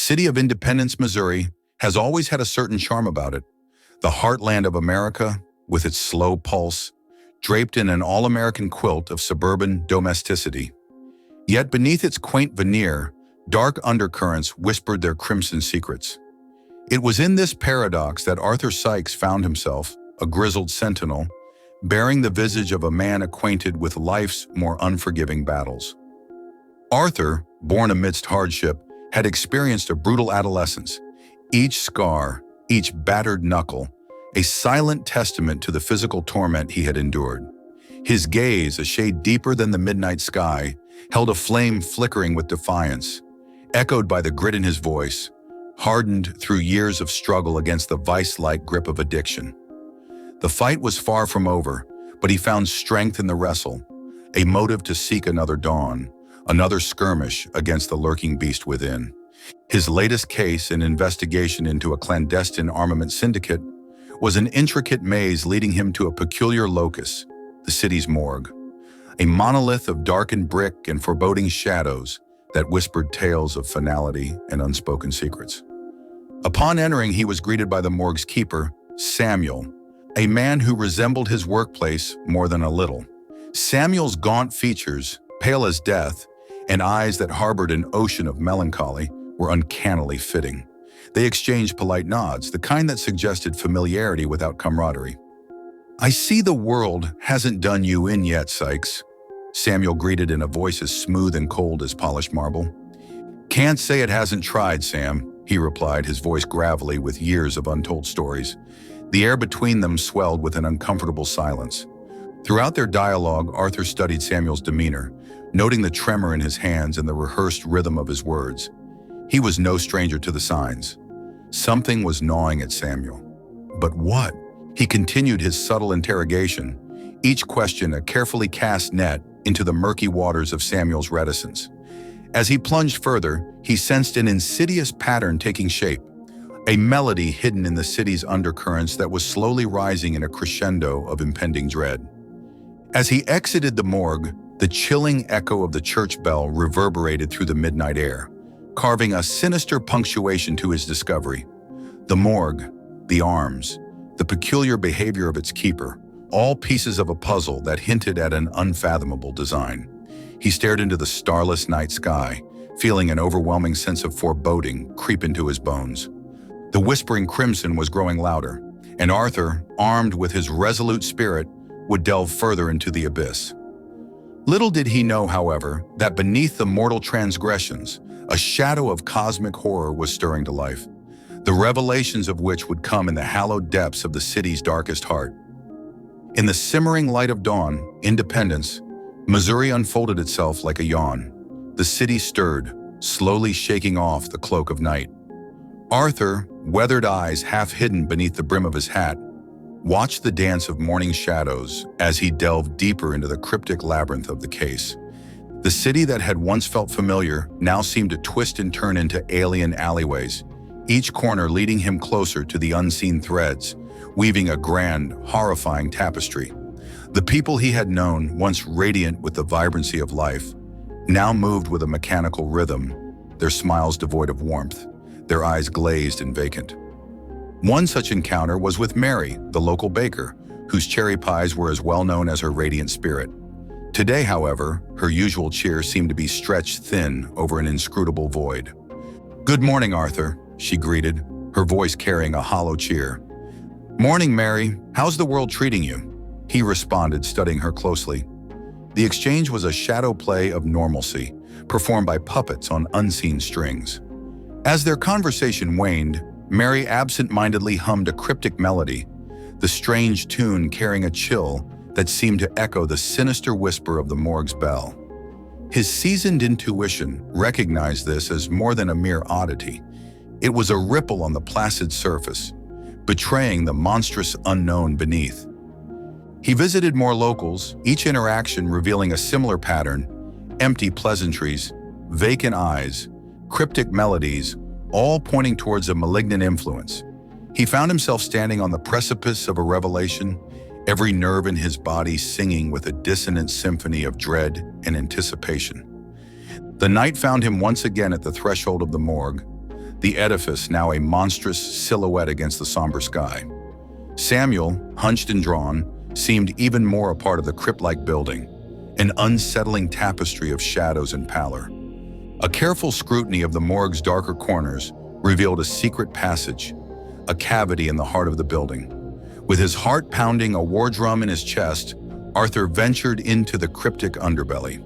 city of Independence, Missouri, has always had a certain charm about it. The heartland of America, with its slow pulse, draped in an all-American quilt of suburban domesticity. Yet beneath its quaint veneer, dark undercurrents whispered their crimson secrets. It was in this paradox that Arthur Sykes found himself, a grizzled sentinel, bearing the visage of a man acquainted with life's more unforgiving battles. Arthur, born amidst hardship, had experienced a brutal adolescence. Each scar, each battered knuckle, a silent testament to the physical torment he had endured. His gaze, a shade deeper than the midnight sky, held a flame flickering with defiance, echoed by the grit in his voice, hardened through years of struggle against the vice-like grip of addiction. The fight was far from over, but he found strength in the wrestle, a motive to seek another dawn, another skirmish against the lurking beast within. His latest case, an investigation into a clandestine armament syndicate, was an intricate maze leading him to a peculiar locus, the city's morgue, a monolith of darkened brick and foreboding shadows that whispered tales of finality and unspoken secrets. Upon entering, he was greeted by the morgue's keeper, Samuel, a man who resembled his workplace more than a little. Samuel's gaunt features, pale as death, and eyes that harbored an ocean of melancholy were uncannily fitting. They exchanged polite nods, the kind that suggested familiarity without camaraderie. "I see the world hasn't done you in yet, Sykes," Samuel greeted in a voice as smooth and cold as polished marble. "Can't say it hasn't tried, Sam," he replied, his voice gravelly with years of untold stories. The air between them swelled with an uncomfortable silence. Throughout their dialogue, Arthur studied Samuel's demeanor, noting the tremor in his hands and the rehearsed rhythm of his words. He was no stranger to the signs. Something was gnawing at Samuel. But what? He continued his subtle interrogation, each question a carefully cast net into the murky waters of Samuel's reticence. As he plunged further, he sensed an insidious pattern taking shape, a melody hidden in the city's undercurrents that was slowly rising in a crescendo of impending dread. As he exited the morgue, the chilling echo of the church bell reverberated through the midnight air, carving a sinister punctuation to his discovery. The morgue, the arms, the peculiar behavior of its keeper, all pieces of a puzzle that hinted at an unfathomable design. He stared into the starless night sky, feeling an overwhelming sense of foreboding creep into his bones. The whispering crimson was growing louder, and Arthur, armed with his resolute spirit, would delve further into the abyss. Little did he know, however, that beneath the mortal transgressions, a shadow of cosmic horror was stirring to life, the revelations of which would come in the hallowed depths of the city's darkest heart. In the simmering light of dawn, Independence, Missouri unfolded itself like a yawn. The city stirred, slowly shaking off the cloak of night. Arthur, weathered eyes half hidden beneath the brim of his hat, watched the dance of morning shadows as he delved deeper into the cryptic labyrinth of the case. The city that had once felt familiar now seemed to twist and turn into alien alleyways, each corner leading him closer to the unseen threads, weaving a grand, horrifying tapestry. The people he had known, once radiant with the vibrancy of life, now moved with a mechanical rhythm, their smiles devoid of warmth, their eyes glazed and vacant. One such encounter was with Mary, the local baker, whose cherry pies were as well known as her radiant spirit. Today, however, her usual cheer seemed to be stretched thin over an inscrutable void. "Good morning, Arthur," she greeted, her voice carrying a hollow cheer. "Morning, Mary. How's the world treating you?" he responded, studying her closely. The exchange was a shadow play of normalcy, performed by puppets on unseen strings. As their conversation waned, Mary absent-mindedly hummed a cryptic melody, the strange tune carrying a chill that seemed to echo the sinister whisper of the morgue's bell. His seasoned intuition recognized this as more than a mere oddity. It was a ripple on the placid surface, betraying the monstrous unknown beneath. He visited more locals, each interaction revealing a similar pattern: empty pleasantries, vacant eyes, cryptic melodies, all pointing towards a malignant influence. He found himself standing on the precipice of a revelation, every nerve in his body singing with a dissonant symphony of dread and anticipation. The night found him once again at the threshold of the morgue, the edifice now a monstrous silhouette against the somber sky. Samuel, hunched and drawn, seemed even more a part of the crypt-like building, an unsettling tapestry of shadows and pallor. A careful scrutiny of the morgue's darker corners revealed a secret passage, a cavity in the heart of the building. With his heart pounding a war drum in his chest, Arthur ventured into the cryptic underbelly.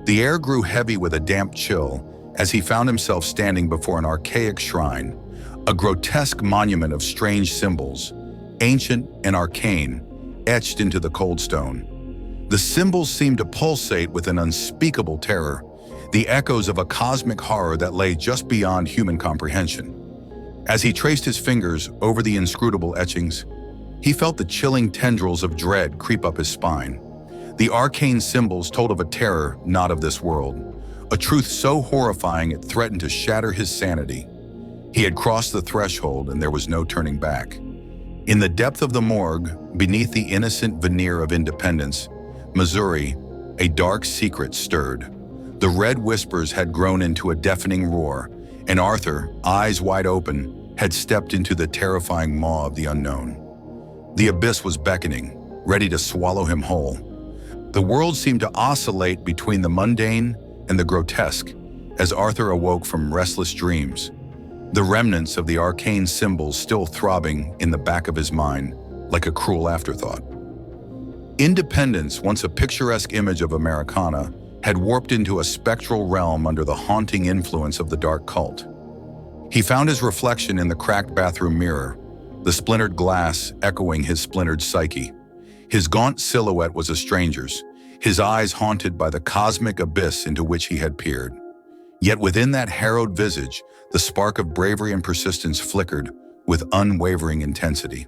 The air grew heavy with a damp chill as he found himself standing before an archaic shrine, a grotesque monument of strange symbols, ancient and arcane, etched into the cold stone. The symbols seemed to pulsate with an unspeakable terror, the echoes of a cosmic horror that lay just beyond human comprehension. As he traced his fingers over the inscrutable etchings, he felt the chilling tendrils of dread creep up his spine. The arcane symbols told of a terror not of this world, a truth so horrifying it threatened to shatter his sanity. He had crossed the threshold and there was no turning back. In the depth of the morgue, beneath the innocent veneer of independence, Missouri, a dark secret stirred. The red whispers had grown into a deafening roar, and Arthur, eyes wide open, had stepped into the terrifying maw of the unknown. The abyss was beckoning, ready to swallow him whole. The world seemed to oscillate between the mundane and the grotesque as Arthur awoke from restless dreams, the remnants of the arcane symbols still throbbing in the back of his mind like a cruel afterthought. Independence, once a picturesque image of Americana, had warped into a spectral realm under the haunting influence of the dark cult. He found his reflection in the cracked bathroom mirror, the splintered glass echoing his splintered psyche. His gaunt silhouette was a stranger's, his eyes haunted by the cosmic abyss into which he had peered. Yet within that harrowed visage, the spark of bravery and persistence flickered with unwavering intensity.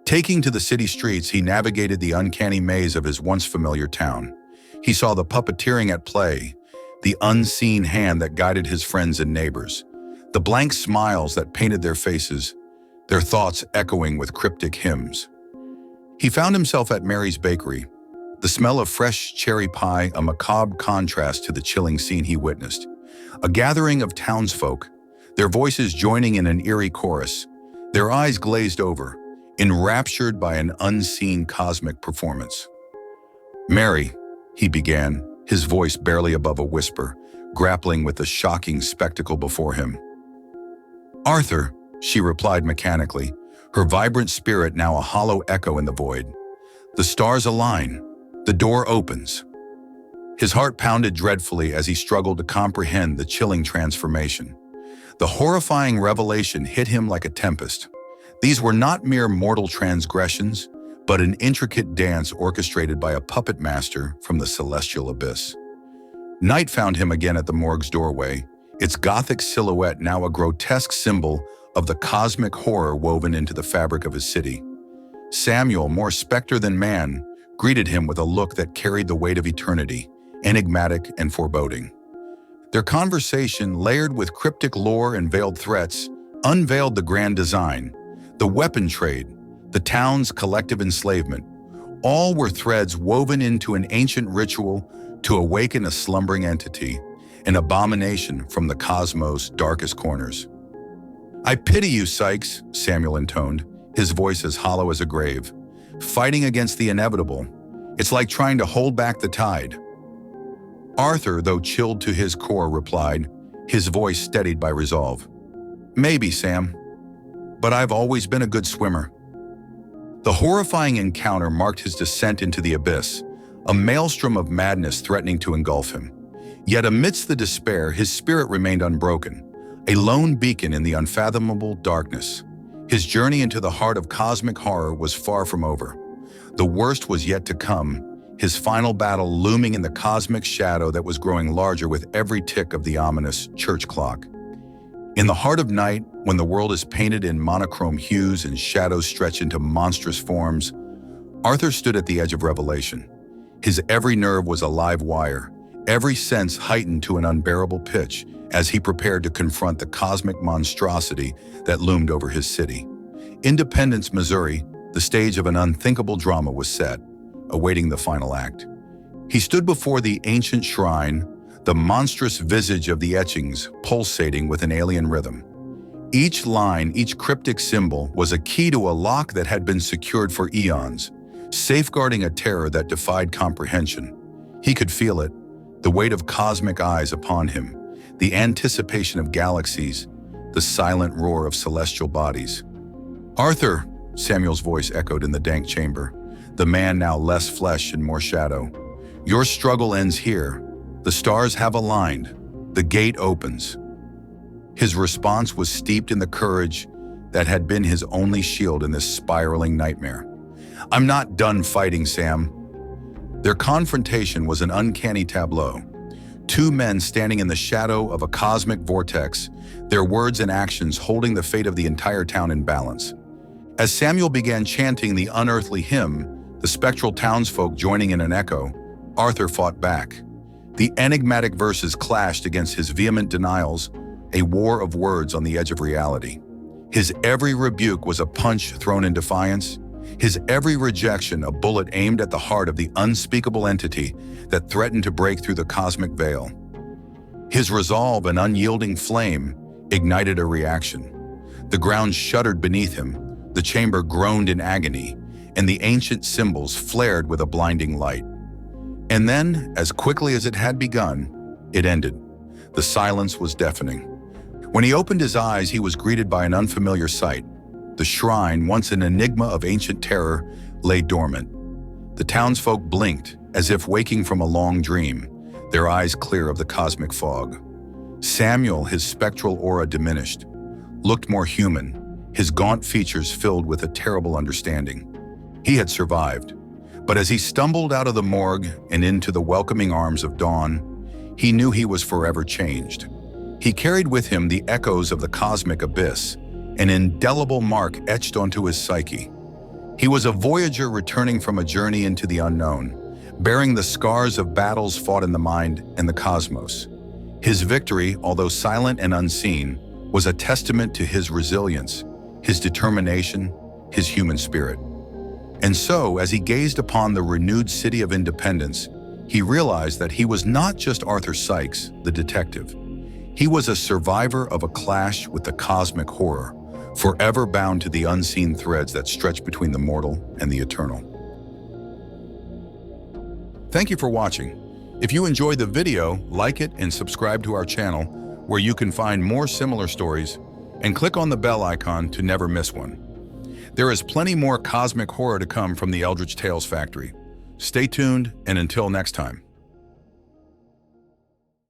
Taking to the city streets, he navigated the uncanny maze of his once familiar town. He saw the puppeteering at play, the unseen hand that guided his friends and neighbors, the blank smiles that painted their faces, their thoughts echoing with cryptic hymns. He found himself at Mary's Bakery, the smell of fresh cherry pie a macabre contrast to the chilling scene he witnessed. A gathering of townsfolk, their voices joining in an eerie chorus, their eyes glazed over, enraptured by an unseen cosmic performance. "Mary," he began, his voice barely above a whisper, grappling with the shocking spectacle before him. "Arthur," she replied mechanically, her vibrant spirit now a hollow echo in the void. The stars align. The door opens. His heart pounded dreadfully as he struggled to comprehend the chilling transformation. The horrifying revelation hit him like a tempest. These were not mere mortal transgressions, but an intricate dance orchestrated by a puppet master from the celestial abyss. Night found him again at the morgue's doorway, its gothic silhouette now a grotesque symbol of the cosmic horror woven into the fabric of his city. Samuel, more specter than man, greeted him with a look that carried the weight of eternity, enigmatic and foreboding. Their conversation, layered with cryptic lore and veiled threats, unveiled the grand design, the weapon trade, the town's collective enslavement. All were threads woven into an ancient ritual to awaken a slumbering entity, an abomination from the cosmos' darkest corners. "I pity you, Sykes," Samuel intoned, his voice as hollow as a grave. "Fighting against the inevitable. It's like trying to hold back the tide." Arthur, though chilled to his core, replied, his voice steadied by resolve. "Maybe, Sam. But I've always been a good swimmer." The horrifying encounter marked his descent into the abyss, a maelstrom of madness threatening to engulf him. Yet amidst the despair, his spirit remained unbroken, a lone beacon in the unfathomable darkness. His journey into the heart of cosmic horror was far from over. The worst was yet to come, his final battle looming in the cosmic shadow that was growing larger with every tick of the ominous church clock. In the heart of night, when the world is painted in monochrome hues and shadows stretch into monstrous forms, Arthur stood at the edge of revelation. His every nerve was a live wire, every sense heightened to an unbearable pitch as he prepared to confront the cosmic monstrosity that loomed over his city. Independence, Missouri, the stage of an unthinkable drama, was set, awaiting the final act. He stood before the ancient shrine, the monstrous visage of the etchings pulsating with an alien rhythm. Each line, each cryptic symbol was a key to a lock that had been secured for eons, safeguarding a terror that defied comprehension. He could feel it, the weight of cosmic eyes upon him, the anticipation of galaxies, the silent roar of celestial bodies. "Arthur," Samuel's voice echoed in the dank chamber, the man now less flesh and more shadow. "Your struggle ends here. The stars have aligned. The gate opens." His response was steeped in the courage that had been his only shield in this spiraling nightmare. "I'm not done fighting, Sam." Their confrontation was an uncanny tableau. Two men standing in the shadow of a cosmic vortex, their words and actions holding the fate of the entire town in balance. As Samuel began chanting the unearthly hymn, the spectral townsfolk joining in an echo, Arthur fought back. The enigmatic verses clashed against his vehement denials, a war of words on the edge of reality. His every rebuke was a punch thrown in defiance, his every rejection a bullet aimed at the heart of the unspeakable entity that threatened to break through the cosmic veil. His resolve, an unyielding flame, ignited a reaction. The ground shuddered beneath him, the chamber groaned in agony, and the ancient symbols flared with a blinding light. And then, as quickly as it had begun, it ended. The silence was deafening. When he opened his eyes, he was greeted by an unfamiliar sight. The shrine, once an enigma of ancient terror, lay dormant. The townsfolk blinked, as if waking from a long dream, their eyes clear of the cosmic fog. Samuel, his spectral aura diminished, looked more human, his gaunt features filled with a terrible understanding. He had survived, but as he stumbled out of the morgue and into the welcoming arms of dawn, he knew he was forever changed. He carried with him the echoes of the cosmic abyss, an indelible mark etched onto his psyche. He was a voyager returning from a journey into the unknown, bearing the scars of battles fought in the mind and the cosmos. His victory, although silent and unseen, was a testament to his resilience, his determination, his human spirit. And so, as he gazed upon the renewed city of independence, he realized that he was not just Arthur Sykes, the detective. He was a survivor of a clash with the cosmic horror, forever bound to the unseen threads that stretch between the mortal and the eternal. Thank you for watching. If you enjoyed the video, like it and subscribe to our channel, where you can find more similar stories, and click on the bell icon to never miss one. There is plenty more cosmic horror to come from the Eldritch Tales Factory. Stay tuned, and until next time.